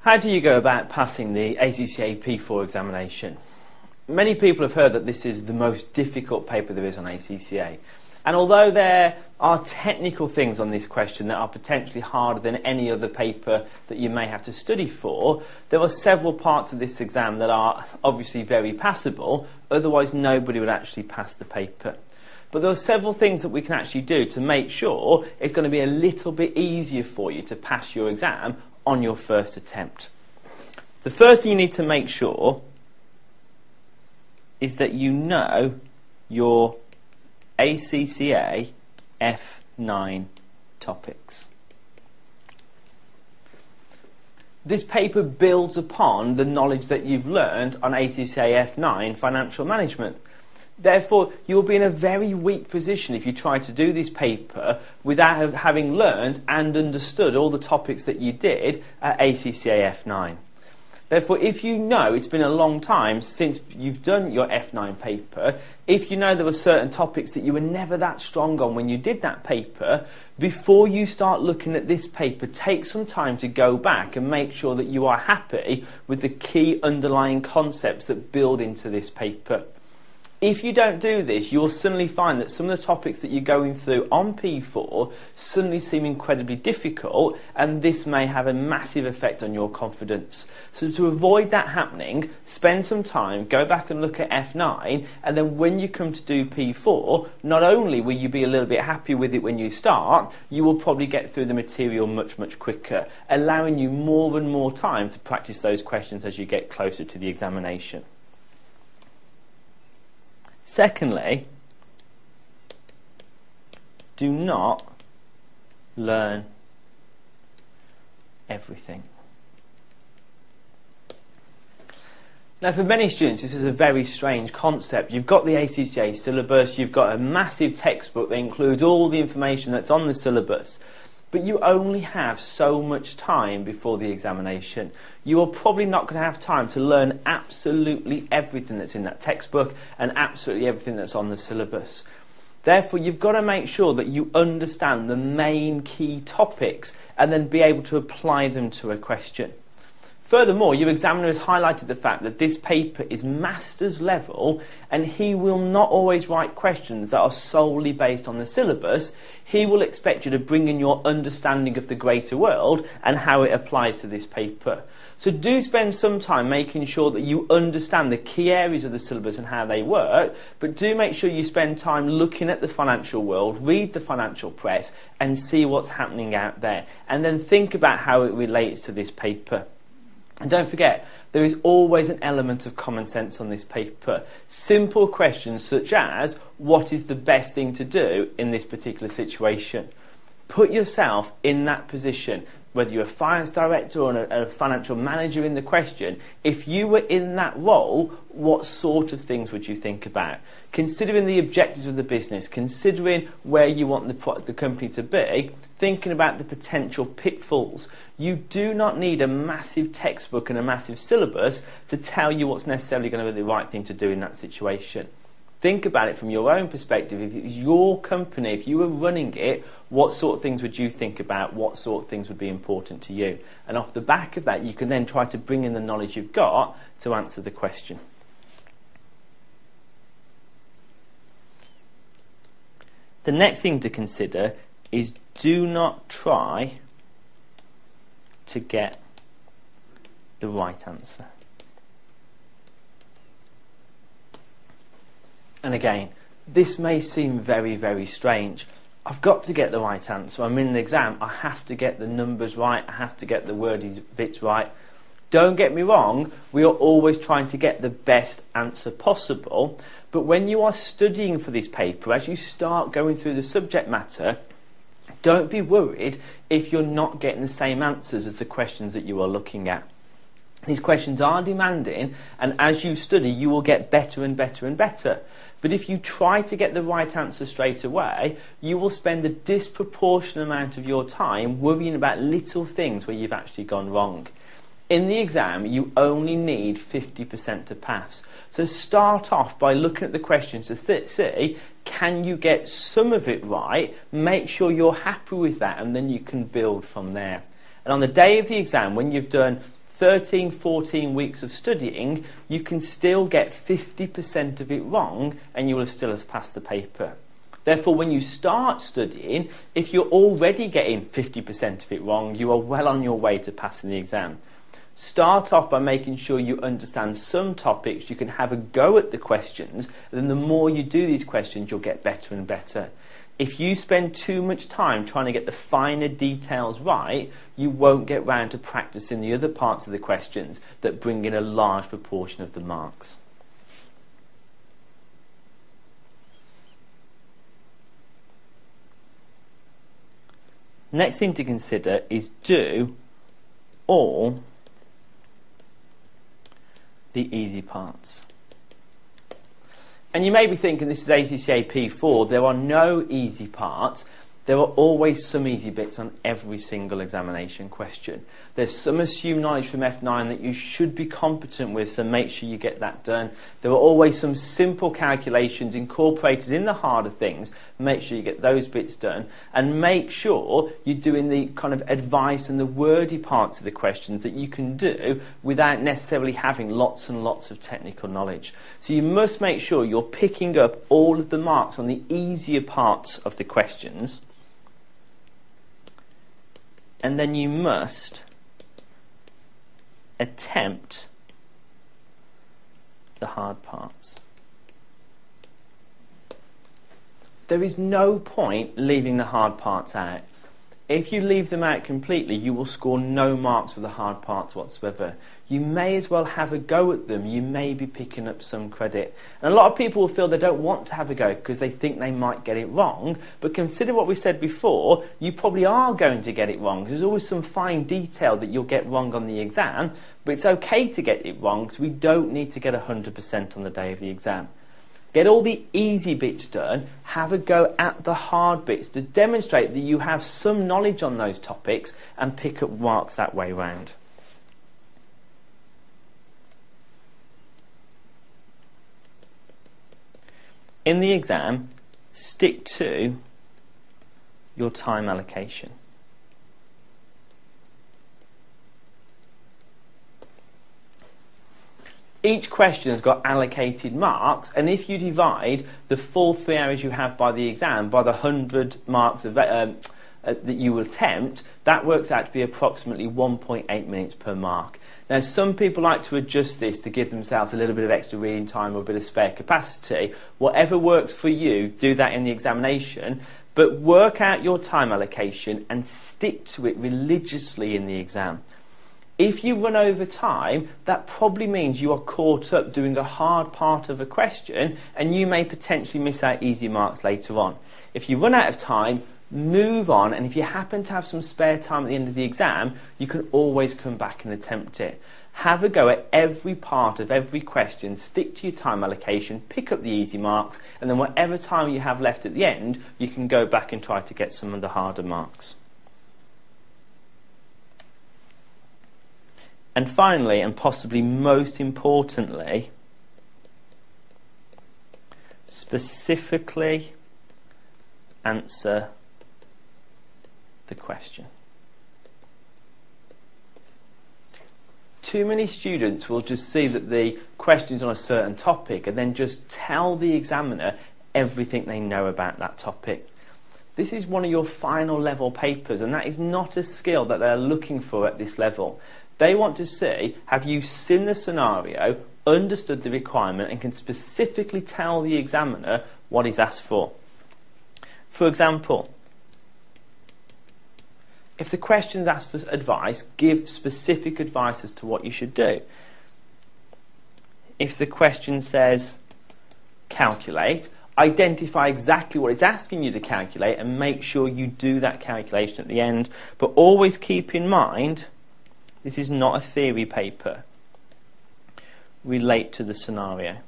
How do you go about passing the ACCA P4 examination? Many people have heard that this is the most difficult paper there is on ACCA. And although there are technical things on this question that are potentially harder than any other paper that you may have to study for, there are several parts of this exam that are obviously very passable, otherwise nobody would actually pass the paper. But there are several things that we can actually do to make sure it's going to be a little bit easier for you to pass your exam on your first attempt. The first thing you need to make sure is that you know your ACCA F9 topics. This paper builds upon the knowledge that you've learned on ACCA F9 financial management. Therefore, you'll be in a very weak position if you try to do this paper without having learned and understood all the topics that you did at ACCA F9. Therefore, if you know it's been a long time since you've done your F9 paper, if you know there were certain topics that you were never that strong on when you did that paper, before you start looking at this paper, take some time to go back and make sure that you are happy with the key underlying concepts that build into this paper. If you don't do this, you'll suddenly find that some of the topics that you're going through on P4 suddenly seem incredibly difficult, and this may have a massive effect on your confidence. So to avoid that happening, spend some time, go back and look at F9, and then when you come to do P4, not only will you be a little bit happy with it when you start, you will probably get through the material much quicker, allowing you more and more time to practice those questions as you get closer to the examination. Secondly, do not learn everything. Now, for many students, this is a very strange concept. You've got the ACCA syllabus, you've got a massive textbook that includes all the information that's on the syllabus, but you only have so much time before the examination. You are probably not going to have time to learn absolutely everything that's in that textbook and absolutely everything that's on the syllabus. Therefore, you've got to make sure that you understand the main key topics and then be able to apply them to a question. Furthermore, your examiner has highlighted the fact that this paper is master's level and he will not always write questions that are solely based on the syllabus. He will expect you to bring in your understanding of the greater world and how it applies to this paper. So do spend some time making sure that you understand the key areas of the syllabus and how they work, but do make sure you spend time looking at the financial world, read the financial press and see what's happening out there, and then think about how it relates to this paper. And don't forget, there is always an element of common sense on this paper. Simple questions such as, what is the best thing to do in this particular situation? Put yourself in that position, whether you're a finance director or a financial manager in the question. If you were in that role, what sort of things would you think about? Considering the objectives of the business, considering where you want the company to be, thinking about the potential pitfalls. You do not need a massive textbook and a massive syllabus to tell you what's necessarily going to be the right thing to do in that situation. Think about it from your own perspective. If it was your company, if you were running it, what sort of things would you think about? What sort of things would be important to you? And off the back of that, you can then try to bring in the knowledge you've got to answer the question. The next thing to consider is do not try to get the right answer. And again, this may seem very strange. I've got to get the right answer. I'm in an exam. I have to get the numbers right. I have to get the wordy bits right. Don't get me wrong. We are always trying to get the best answer possible. But when you are studying for this paper, as you start going through the subject matter, don't be worried if you're not getting the same answers as the questions that you are looking at. These questions are demanding, and as you study, you will get better and better. But if you try to get the right answer straight away, you will spend a disproportionate amount of your time worrying about little things where you've actually gone wrong. In the exam, you only need 50% to pass. So start off by looking at the questions to see, can you get some of it right? Make sure you're happy with that, and then you can build from there. And on the day of the exam, when you've done 13, 14 weeks of studying, you can still get 50% of it wrong and you will still have passed the paper. Therefore, when you start studying, if you're already getting 50% of it wrong, you are well on your way to passing the exam. Start off by making sure you understand some topics, you can have a go at the questions, and then the more you do these questions, you'll get better and better. If you spend too much time trying to get the finer details right, you won't get round to practicing the other parts of the questions that bring in a large proportion of the marks. Next thing to consider is do all the easy parts. And you may be thinking this is ACCA P4, there are no easy parts. There are always some easy bits on every single examination question. There's some assumed knowledge from F9 that you should be competent with, so make sure you get that done. There are always some simple calculations incorporated in the harder things. Make sure you get those bits done. And make sure you're doing the kind of advice and the wordy parts of the questions that you can do without necessarily having lots and lots of technical knowledge. So you must make sure you're picking up all of the marks on the easier parts of the questions. And then you must attempt the hard parts. There is no point leaving the hard parts out. If you leave them out completely, you will score no marks for the hard parts whatsoever. You may as well have a go at them. You may be picking up some credit. And a lot of people will feel they don't want to have a go because they think they might get it wrong. But consider what we said before, you probably are going to get it wrong. There's always some fine detail that you'll get wrong on the exam, but it's okay to get it wrong because we don't need to get 100% on the day of the exam. Get all the easy bits done, have a go at the hard bits to demonstrate that you have some knowledge on those topics and pick up marks that way round. In the exam, stick to your time allocation. Each question has got allocated marks, and if you divide the full 3 hours you have by the exam by the 100 marks that you will attempt, that works out to be approximately 1.8 minutes per mark. Now, some people like to adjust this to give themselves a little bit of extra reading time or a bit of spare capacity. Whatever works for you, do that in the examination, but work out your time allocation and stick to it religiously in the exam. If you run over time, that probably means you are caught up doing a hard part of a question and you may potentially miss out easy marks later on. If you run out of time, move on, and if you happen to have some spare time at the end of the exam, you can always come back and attempt it. Have a go at every part of every question, stick to your time allocation, pick up the easy marks, and then whatever time you have left at the end, you can go back and try to get some of the harder marks. And finally, and possibly most importantly, specifically answer the question. Too many students will just see that the question's on a certain topic and then just tell the examiner everything they know about that topic. This is one of your final level papers, and that is not a skill that they're looking for at this level. They want to see, have you seen the scenario, understood the requirement, and can specifically tell the examiner what he's asked for. For example, if the question's asked for advice, give specific advice as to what you should do. If the question says calculate, identify exactly what it's asking you to calculate and make sure you do that calculation at the end. But always keep in mind, this is not a theory paper. Relate to the scenario.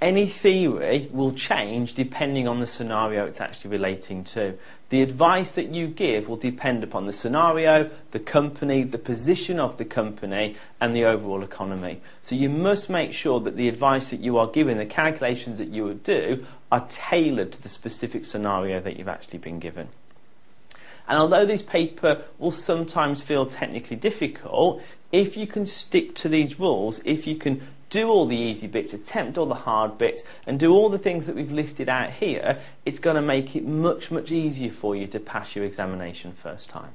Any theory will change depending on the scenario it's actually relating to. The advice that you give will depend upon the scenario, the company, the position of the company, and the overall economy. So you must make sure that the advice that you are giving, the calculations that you would do, are tailored to the specific scenario that you've actually been given. And although this paper will sometimes feel technically difficult, if you can stick to these rules, if you can do all the easy bits, attempt all the hard bits, and do all the things that we've listed out here, it's going to make it much, much easier for you to pass your examination first time.